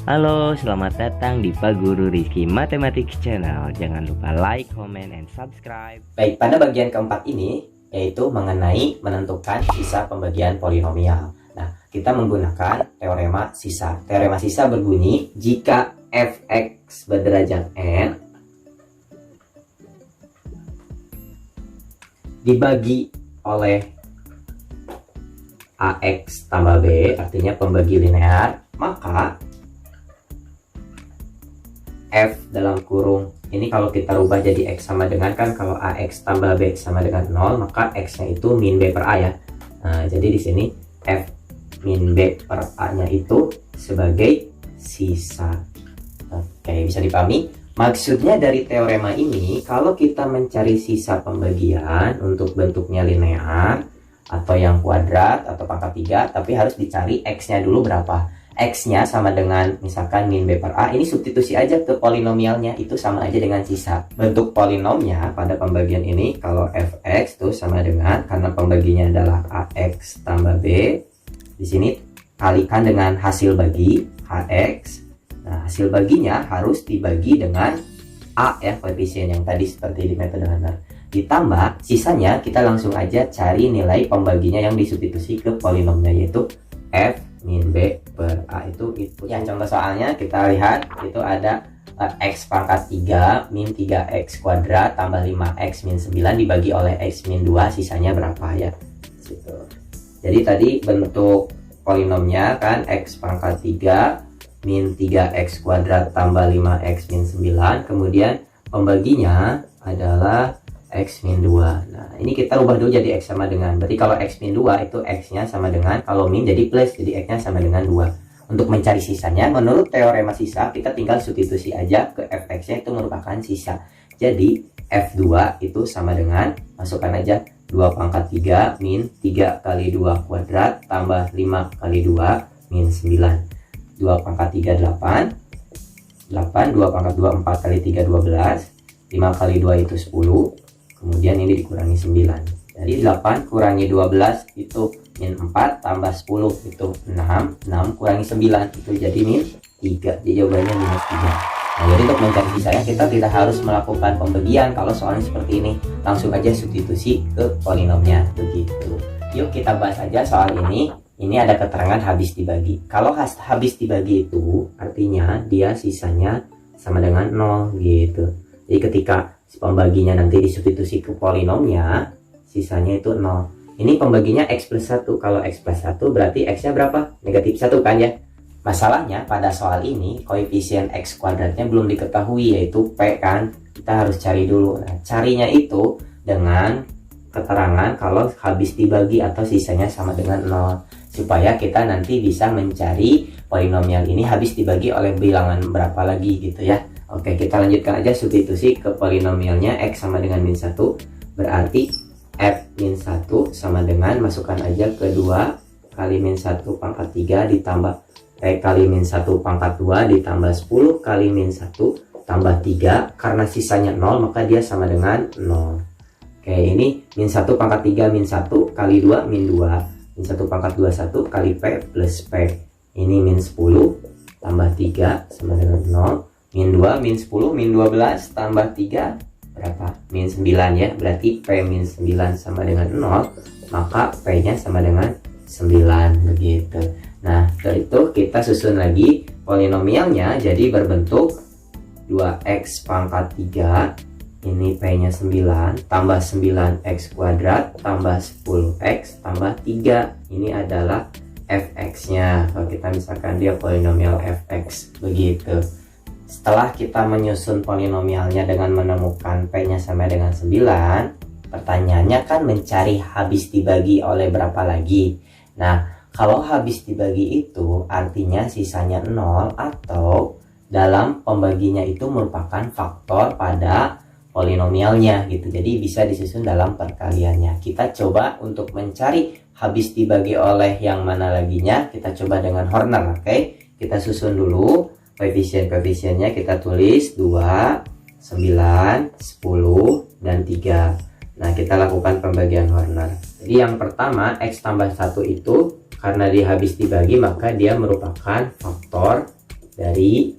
Halo, selamat datang di Pak Guru Rizky Mathematics Channel. Jangan lupa like, comment, and subscribe. Baik, pada bagian keempat ini yaitu mengenai menentukan sisa pembagian polinomial. Nah, kita menggunakan teorema sisa. Teorema sisa berbunyi jika f(x) berderajat n dibagi oleh ax tambah b, artinya pembagi linear, maka f dalam kurung ini kalau kita rubah jadi x sama dengan, kan kalau ax tambah b sama dengan 0, maka x nya itu min b per a ya. Nah, jadi di sini f min b per a nya itu sebagai sisa. Oke, bisa dipahami? Maksudnya dari teorema ini, kalau kita mencari sisa pembagian untuk bentuknya linear atau yang kuadrat atau pangkat 3, tapi harus dicari x nya dulu berapa. X nya sama dengan misalkan min b per a, ini substitusi aja ke polinomialnya, itu sama aja dengan sisa. Bentuk polinomnya pada pembagian ini, kalau fx tuh sama dengan, karena pembaginya adalah ax tambah b, di sini kalikan dengan hasil bagi hx. Nah, hasil baginya harus dibagi dengan a ya, koefisien yang tadi seperti di metode Hunter. Ditambah sisanya, kita langsung aja cari nilai pembaginya yang disubstitusi ke polinomnya, yaitu f min b per a. Itu yang contoh soalnya kita lihat, itu ada x pangkat 3 min 3x kuadrat tambah 5x min 9 dibagi oleh x min 2, sisanya berapa ya. Situ. Jadi tadi bentuk polinomnya kan x pangkat 3 min 3x kuadrat tambah 5x min 9, kemudian pembaginya adalah x min 2. Nah, ini kita rubah dulu jadi x sama dengan, berarti kalau x min 2 itu x nya sama dengan, kalau min jadi plus, jadi x nya sama dengan 2. Untuk mencari sisanya, menurut teorema sisa, kita tinggal substitusi aja ke fx nya, itu merupakan sisa. Jadi f2 itu sama dengan, masukkan aja 2 pangkat 3 min 3 kali 2 kuadrat tambah 5 kali 2 min 9. 2 pangkat 3 8, 2 pangkat 2 4 kali 3 12, 5 kali 2 itu 10, kemudian ini dikurangi 9. Jadi 8 kurangi 12 itu min 4 tambah 10 itu 6, 6 kurangi 9 itu jadi min 3, jadi jawabannya minus 3. Nah, jadi untuk mencari sisanya kita tidak harus melakukan pembagian. Kalau soalnya seperti ini, langsung aja substitusi ke polinomnya begitu. Yuk kita bahas aja soal ini. Ini ada keterangan habis dibagi. Kalau habis dibagi itu artinya dia sisanya sama dengan 0 gitu. Jadi ketika pembaginya nanti disubstitusi ke polinomnya, sisanya itu 0. Ini pembaginya x plus 1. Kalau x plus 1 berarti x-nya berapa? Negatif 1 kan ya. Masalahnya pada soal ini koefisien x kuadratnya belum diketahui, yaitu p kan. Kita harus cari dulu. Nah, carinya itu dengan keterangan kalau habis dibagi atau sisanya sama dengan 0. Supaya kita nanti bisa mencari polinomial ini habis dibagi oleh bilangan berapa lagi gitu ya. Oke, kita lanjutkan aja substitusi ke polinomialnya. X sama dengan min 1, berarti f min 1 sama dengan, masukkan aja ke 2 kali min 1 pangkat 3 ditambah kali min 1 pangkat 2 ditambah 10 kali min 1 tambah 3. Karena sisanya 0 maka dia sama dengan 0. Oke, ini min 1 pangkat 3 min 1 kali 2 min 2. Min 1 pangkat 21 kali P plus P. Ini min 10 tambah 3 sama dengan 0. Min 2 min 10 min 12 tambah 3 berapa? Min 9 ya. Berarti P min 9 sama dengan 0. Maka P nya sama dengan 9 begitu. Nah, dari itu kita susun lagi polinomialnya jadi berbentuk 2x pangkat 3. Ini P-nya 9 tambah 9x kuadrat tambah 10x tambah 3. Ini adalah fx-nya. Kalau kita misalkan dia polinomial fx begitu. Setelah kita menyusun polinomialnya dengan menemukan P-nya sama dengan 9, pertanyaannya kan mencari habis dibagi oleh berapa lagi. Nah, kalau habis dibagi itu artinya sisanya 0 atau dalam pembaginya itu merupakan faktor pada polinomialnya gitu. Jadi bisa disusun dalam perkaliannya. Kita coba untuk mencari habis dibagi oleh yang mana laginya, kita coba dengan Horner. Oke, kita susun dulu koefisien-koefisiennya, kita tulis 2, 9, 10, dan 3. Nah, kita lakukan pembagian Horner. Jadi yang pertama, x tambah 1 itu karena dia habis dibagi maka dia merupakan faktor dari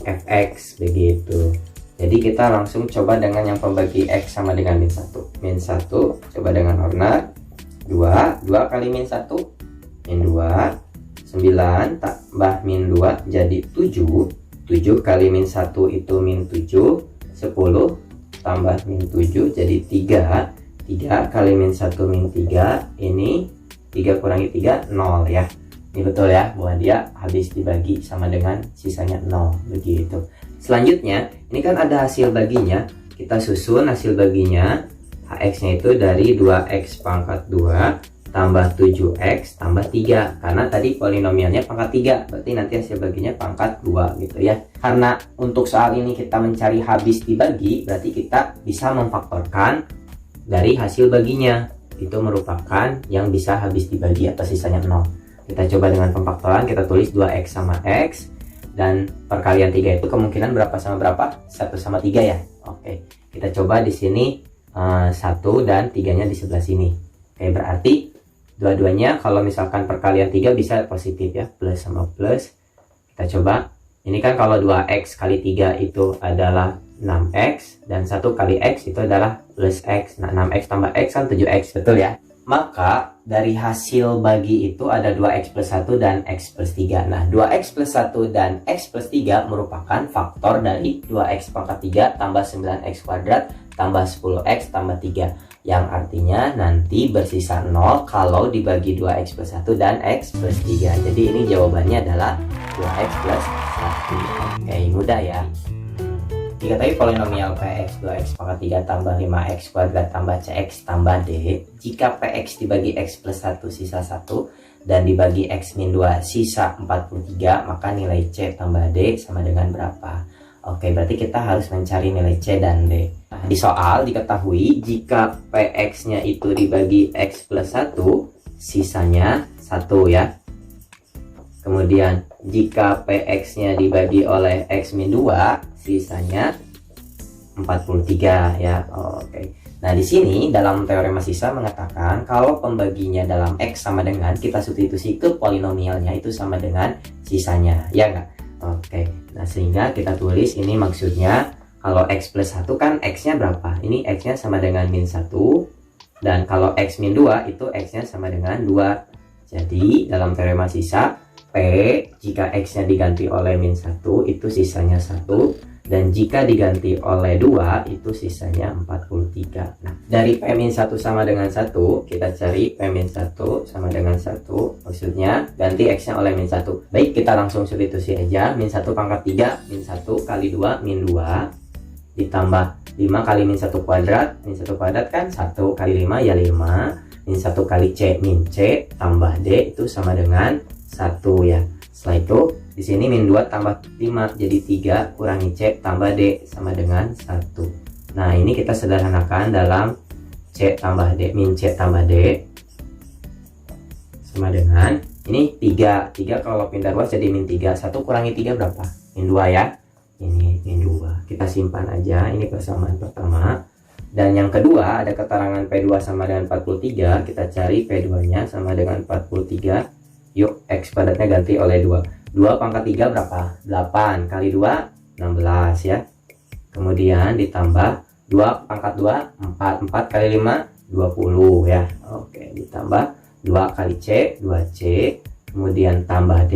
fx begitu. Jadi kita langsung coba dengan yang pembagi X sama dengan min 1. Min 1 coba dengan order 2 kali min 1 min 2, 9 tambah min 2 jadi 7 kali min 1 itu min 7, 10 tambah min 7 jadi 3 kali min 1 min 3, ini 3 kurangi 3 0 ya. Ini betul ya, bahwa dia habis dibagi sama dengan sisanya 0 begitu. Selanjutnya ini kan ada hasil baginya, kita susun hasil baginya. Hx nya itu dari 2x pangkat 2 tambah 7x tambah 3, karena tadi polinomialnya pangkat 3, berarti nanti hasil baginya pangkat 2 gitu ya. Karena untuk soal ini kita mencari habis dibagi, berarti kita bisa memfaktorkan dari hasil baginya, itu merupakan yang bisa habis dibagi atau sisanya 0. Kita coba dengan pemfaktoran, kita tulis 2x sama x, dan perkalian 3 itu kemungkinan berapa sama berapa? 1 sama 3 ya. Oke, kita coba di sini 1 dan 3-nya di sebelah sini. Oke, berarti dua-duanya kalau misalkan perkalian 3 bisa positif ya, plus sama plus. Kita coba, ini kan kalau 2x kali 3 itu adalah 6x, dan 1 kali x itu adalah plus x. Nah, 6x tambah x kan 7x, betul ya? Maka dari hasil bagi itu ada 2x plus 1 dan x plus 3. Nah, 2x plus 1 dan x plus 3 merupakan faktor dari 2x pangkat 3 tambah 9x kuadrat tambah 10x tambah 3. Yang artinya nanti bersisa 0 kalau dibagi 2x plus 1 dan x plus 3. Jadi ini jawabannya adalah 2x plus 1. Oke, mudah ya. Diketahui polinomial px 2x pangkat 3 tambah 5x kuadrat tambah cx tambah d. Jika px dibagi x plus 1 sisa 1 dan dibagi x min 2 sisa 43, maka nilai c tambah d sama dengan berapa? Oke, berarti kita harus mencari nilai c dan d. Nah, di soal diketahui jika px nya itu dibagi x plus 1 sisanya 1 ya. Kemudian jika px nya dibagi oleh x min 2 sisanya 43 ya. Oke. Nah, di sini dalam teorema sisa mengatakan kalau pembaginya dalam x sama dengan kita substitusi ke polinomialnya itu sama dengan sisanya, ya enggak? Oke. Nah, sehingga kita tulis ini maksudnya kalau x plus 1 kan x-nya berapa? Ini x-nya sama dengan min 1, dan kalau x min 2 itu x-nya sama dengan 2. Jadi dalam teorema sisa P jika x-nya diganti oleh min 1 itu sisanya 1, dan jika diganti oleh 2 itu sisanya 43. Nah, dari P min 1 sama dengan 1 kita cari P min 1 sama dengan 1, maksudnya ganti x-nya oleh min 1. Baik, kita langsung substitusi aja. Min 1 pangkat 3 min 1 kali 2 min 2 ditambah 5 kali min 1 kuadrat. Min 1 kuadrat kan 1 kali 5 ya 5. Min 1 kali c min c tambah d itu sama dengan 1 ya. Setelah itu di sini min 2 tambah 5 jadi 3 kurangi c tambah d sama dengan 1. Nah, ini kita sederhanakan dalam c tambah d, min c tambah d sama dengan ini 3 kalau pindah ruas jadi min 3. 1 kurangi 3 berapa? Min 2 ya. Ini min 2. Kita simpan aja, ini persamaan pertama. Dan yang kedua ada keterangan P2 sama dengan 43, kita cari P2 nya sama dengan 43. Yuk, x kuadratnya ganti oleh 2. 2 pangkat 3 berapa? 8 kali 2 16 ya. Kemudian ditambah 2 pangkat 2 4 kali 5 20 ya. Oke, ditambah 2 kali c 2c, kemudian tambah d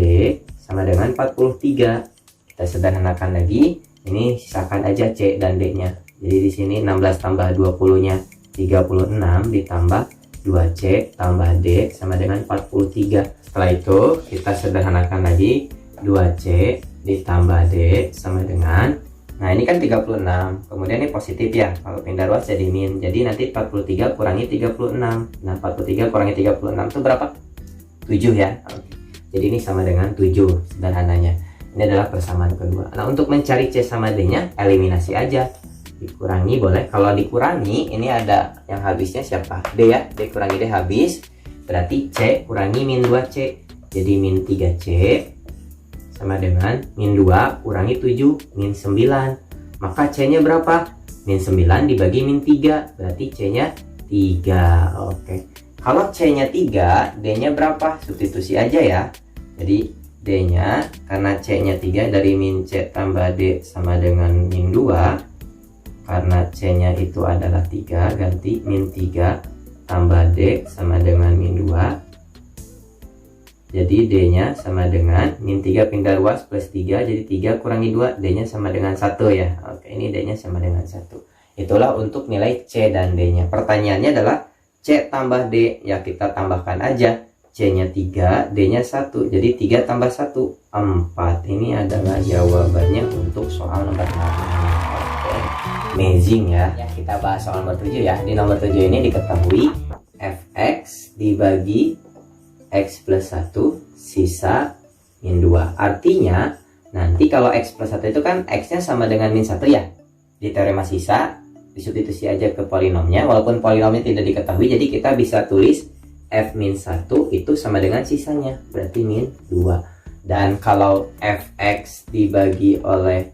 sama dengan 43. Kita sederhanakan lagi, ini sisakan aja c dan d nya. Jadi di sini 16 tambah 20 nya 36 ditambah 2c tambah d sama dengan 43. Setelah itu kita sederhanakan lagi, 2c ditambah d sama dengan, nah ini kan 36, kemudian ini positif ya, kalau pindah ruas jadi min, jadi nanti 43 kurangi 36. Nah, 43 kurangi 36 itu berapa? 7 ya. Oke. Jadi ini sama dengan 7 sederhananya. Ini adalah persamaan kedua. Nah, untuk mencari c sama d nya eliminasi aja, dikurangi boleh. Kalau dikurangi ini ada yang habisnya siapa? D ya. D kurangi d habis, berarti c kurangi min 2c jadi min 3c sama dengan min 2 kurangi 7 min 9. Maka c nya berapa? Min 9 dibagi min 3, berarti c nya 3. Oke. Kalau c nya 3, d nya berapa? Substitusi aja ya. Jadi D-nya, karena C-nya 3, dari min C tambah D sama dengan min 2. Karena C-nya itu adalah 3, ganti min 3 tambah D sama dengan min 2. Jadi D-nya sama dengan min 3 pindah luas plus 3, jadi 3 kurangi 2, D-nya sama dengan 1 ya. Oke, ini D-nya sama dengan 1. Itulah untuk nilai C dan D-nya. Pertanyaannya adalah C tambah D, ya kita tambahkan aja. C-nya 3, D-nya 1, jadi 3 tambah 1, 4. Ini adalah jawabannya untuk soal nomor 6. Oke, amazing ya. Kita bahas soal nomor 7 ya. Di nomor 7 ini diketahui fx dibagi x plus 1 sisa min 2. Artinya nanti kalau x plus 1 itu kan x-nya sama dengan min 1 ya. Di teorema sisa disubstitusi aja ke polinomnya, walaupun polinomnya tidak diketahui, jadi kita bisa tulis f min 1 itu sama dengan sisanya, berarti min 2. Dan kalau fx dibagi oleh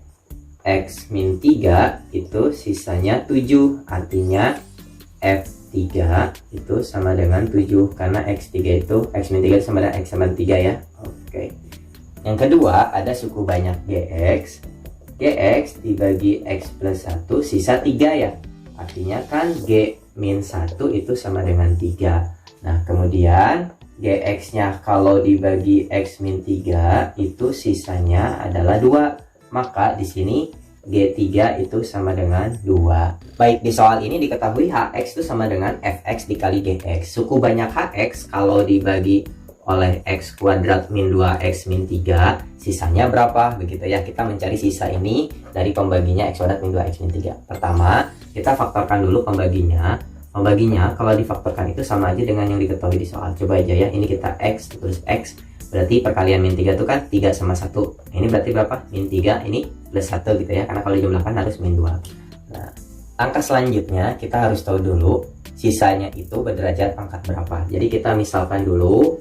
x min 3 itu sisanya 7, artinya f3 itu sama dengan 7, karena x3 itu x min 3 sama dengan x sama 3 ya. Oke. Yang kedua ada suku banyak gx. Gx dibagi x plus 1 sisa 3 ya, artinya kan g min 1 itu sama dengan 3. Nah, kemudian gx-nya kalau dibagi x min 3 itu sisanya adalah 2. Maka di sini g3 itu sama dengan 2. Baik, di soal ini diketahui hx itu sama dengan fx dikali gx. Suku banyak hx kalau dibagi oleh x kuadrat min 2x min 3, sisanya berapa? Begitu ya, kita mencari sisa ini dari pembaginya x kuadrat min 2x min 3. Pertama, kita faktorkan dulu pembaginya. Pembaginya kalau difaktorkan itu sama aja dengan yang diketahui di soal. Coba aja ya, ini kita x terus x, berarti perkalian min 3 itu kan 3 sama 1. Ini berarti berapa? Min 3, ini plus 1 gitu ya, karena kalau dijumlahkan harus min 2. Nah, angka selanjutnya kita harus tahu dulu sisanya itu berderajat pangkat berapa. Jadi kita misalkan dulu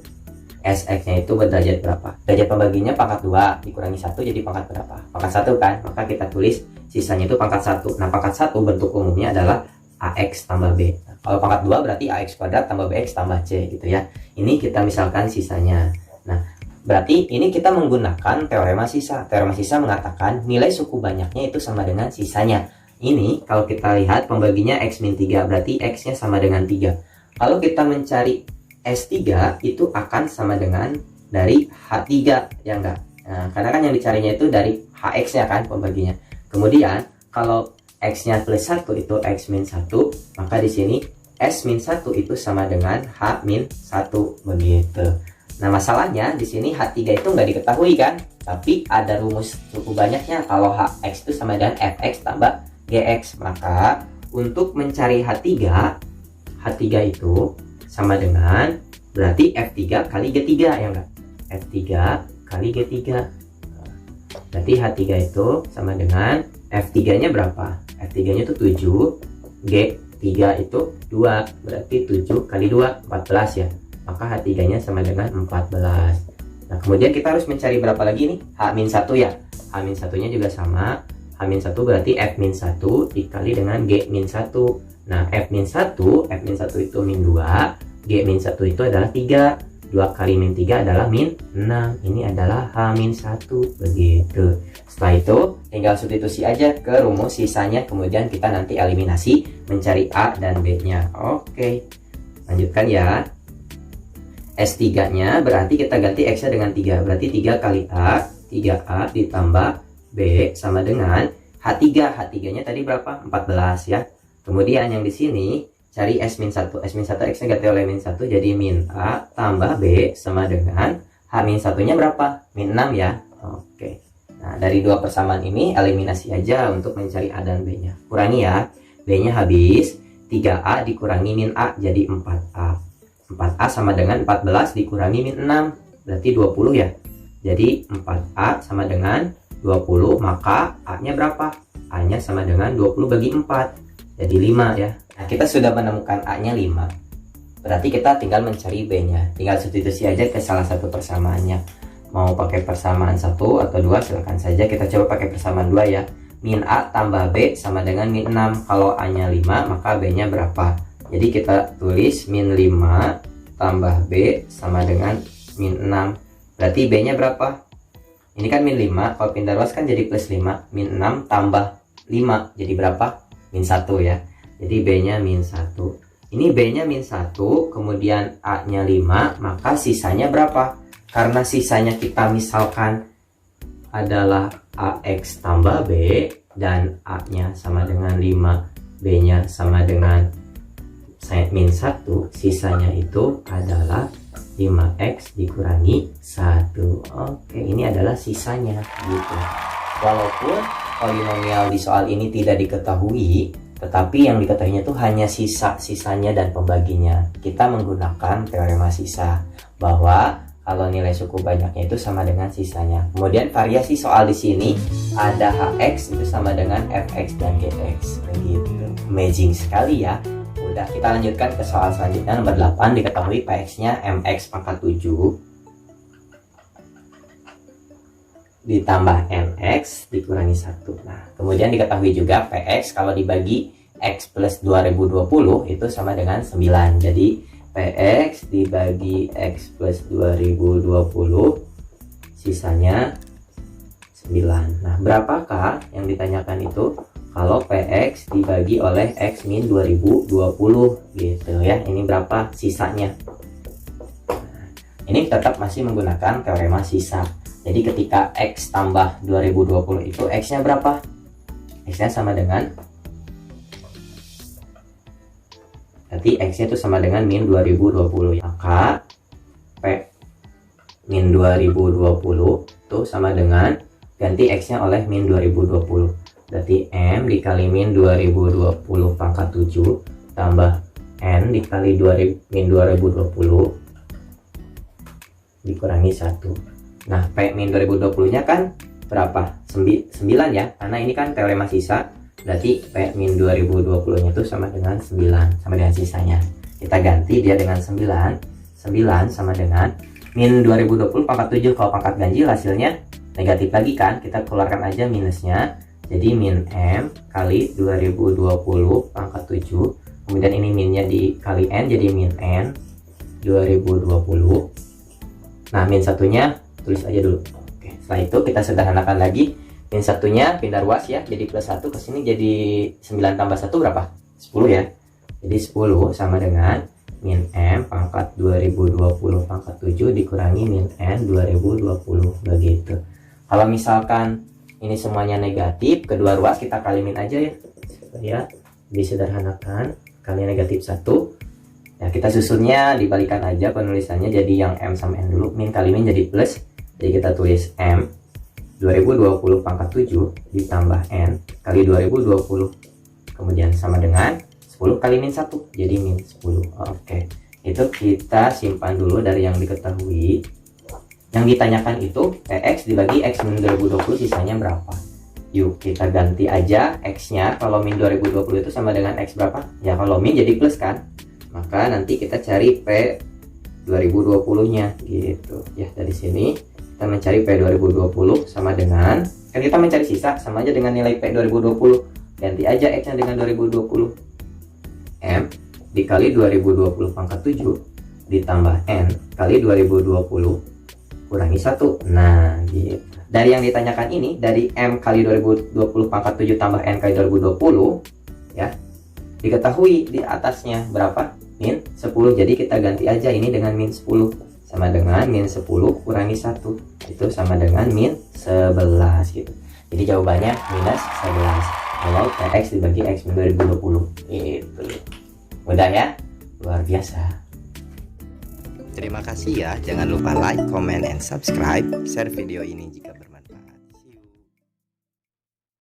Sx-nya itu berderajat berapa. Derajat pembaginya pangkat 2 dikurangi 1, jadi pangkat berapa? Pangkat 1 kan, maka kita tulis sisanya itu pangkat 1. Nah, pangkat 1 bentuk umumnya adalah AX tambah B. Nah, kalau pangkat 2 berarti AX kuadrat tambah BX tambah C gitu ya. Ini kita misalkan sisanya. Nah, berarti ini kita menggunakan teorema sisa. Teorema sisa mengatakan nilai suku banyaknya itu sama dengan sisanya. Ini kalau kita lihat pembaginya X min 3, berarti X-nya sama dengan 3. Kalau kita mencari S3 itu akan sama dengan dari H3, ya enggak? Nah, karena kan yang dicarinya itu dari HX-nya kan pembaginya. Kemudian kalau X-nya plus 1 itu X min 1, maka di sini S min 1 itu sama dengan H min 1, begitu. Nah, masalahnya di sini H3 itu nggak diketahui kan, tapi ada rumus suku banyaknya. Kalau HX itu sama dengan Fx tambah Gx, maka untuk mencari H3 itu sama dengan berarti F3 kali G3 ya enggak? F3 kali G3. Berarti H3 itu sama dengan F3 nya berapa? F3 nya itu 7, G3 itu 2, berarti 7 kali 2 14 ya. Maka H3 nya sama dengan 14. Nah, kemudian kita harus mencari berapa lagi nih? H-1 ya. H-1 nya juga sama. H-1 berarti F-1 dikali dengan G-1. Nah, F-1 itu min 2, G-1 itu adalah 3. 2 kali min 3 adalah min 6. Ini adalah H-1, begitu. Setelah itu tinggal substitusi aja ke rumus sisanya, kemudian kita nanti eliminasi mencari A dan B nya. Oke, lanjutkan ya. S3 nya berarti kita ganti X nya dengan 3, berarti 3 kali A, 3A ditambah B sama dengan H3. H3 nya tadi berapa? 14 ya. Kemudian yang di sini cari S-1. S-1 X nya ganti oleh min 1, jadi min A tambah B sama dengan H-1 nya berapa? Min 6 ya. Oke. Nah, dari dua persamaan ini eliminasi aja untuk mencari A dan B nya. Kurangi ya. B nya habis, 3A dikurangi min A jadi 4A. 4A sama dengan 14 dikurangi min 6, berarti 20 ya. Jadi 4A sama dengan 20, maka A nya berapa? A nya sama dengan 20 bagi 4, jadi 5 ya. Nah, kita sudah menemukan A nya 5, berarti kita tinggal mencari B nya. Tinggal substitusi aja ke salah satu persamaannya. Mau pakai persamaan 1 atau 2 silahkan saja. Kita coba pakai persamaan 2 ya. Min A tambah B sama dengan min 6. Kalau A nya 5, maka B nya berapa? Jadi kita tulis min 5 tambah B sama dengan min 6. Berarti B-nya berapa? Ini kan min 5, kalau pindah ruas kan jadi plus 5. Min 6 tambah 5, jadi berapa? Min 1 ya. Jadi B-nya min 1. Ini B-nya min 1, kemudian A-nya 5, maka sisanya berapa? Karena sisanya kita misalkan adalah AX tambah B, dan A-nya sama dengan 5, B-nya sama dengan min 1, sisanya itu adalah 5X dikurangi 1. Oke, ini adalah sisanya gitu. Walaupun polinomial di soal ini tidak diketahui, tetapi yang diketahuinya itu hanya sisanya dan pembaginya. Kita menggunakan teorema sisa, bahwa kalau nilai suku banyaknya itu sama dengan sisanya. Kemudian variasi soal di sini ada HX itu sama dengan FX dan GX. Begitu. Amazing sekali ya. Udah, kita lanjutkan ke soal selanjutnya, nomor 8. Diketahui PX-nya MX pangkat 7 ditambah NX dikurangi 1. Nah, kemudian diketahui juga PX kalau dibagi X plus 2020 itu sama dengan 9. Jadi PX dibagi X plus 2020 sisanya 9. Nah, berapakah yang ditanyakan itu kalau PX dibagi oleh X min 2020 gitu ya. Ini berapa sisanya? Nah, ini tetap masih menggunakan teorema sisa. Jadi ketika X tambah 2020 itu X-nya berapa? X-nya sama dengan, berarti X-nya itu sama dengan min 2020. Maka P min 2020 itu sama dengan, ganti X-nya oleh min 2020. Berarti M dikali min 2020 pangkat 7 tambah N dikali min 2020 dikurangi 1. Nah, P min 2020 nya kan berapa? 9 ya, karena ini kan teorema sisa. Berarti P min 2020 nya itu sama dengan 9, sama dengan sisanya. Kita ganti dia dengan 9. 9 sama dengan min 2020 pangkat 7. Kalau pangkat ganjil hasilnya negatif lagi kan, kita keluarkan aja minusnya. Jadi min M kali 2020 pangkat 7. Kemudian ini minnya dikali N, jadi min N 2020. Nah, min satunya tulis aja dulu. Oke, setelah itu kita sederhanakan lagi. Min satunya pindah ruas ya, jadi plus 1 ke sini jadi 9 tambah 1 berapa? 10 ya. Jadi 10 sama dengan min M pangkat 2020 pangkat 7 dikurangi min N 2020 begitu. Kalau misalkan ini semuanya negatif, kedua ruas kita kali min aja ya, supaya disederhanakan. Kali negatif 1 ya, kita susunnya dibalikan aja penulisannya, jadi yang M sama N dulu. Min kali min jadi plus, jadi kita tulis M 2020 pangkat 7 ditambah N kali 2020, kemudian sama dengan 10 kali min 1, jadi min 10. Oke, itu kita simpan dulu dari yang diketahui. Yang ditanyakan itu PX dibagi X min 2020 sisanya berapa. Yuk kita ganti aja X-nya. Kalau min 2020 itu sama dengan X berapa? Ya kalau min jadi plus kan. Maka nanti kita cari P 2020 nya gitu. Ya dari sini kita mencari P 2020 sama dengan, kan kita mencari sisa sama aja dengan nilai P 2020. Ganti aja X-nya dengan 2020. M dikali 2020 pangkat 7 ditambah N kali 2020 kurangi 1. Nah gitu. Dari yang ditanyakan ini, dari M kali 2020 pangkat 7 tambah N kali 2020 ya, diketahui di atasnya berapa? Min 10. Jadi kita ganti aja ini dengan min 10, sama dengan min 10 kurangi 1, itu sama dengan min 11 gitu. Jadi jawabannya minus 11 kalau PX dibagi X min 2020 itu. Mudah ya? Luar biasa. Terima kasih ya, jangan lupa like, comment, and subscribe. Share video ini jika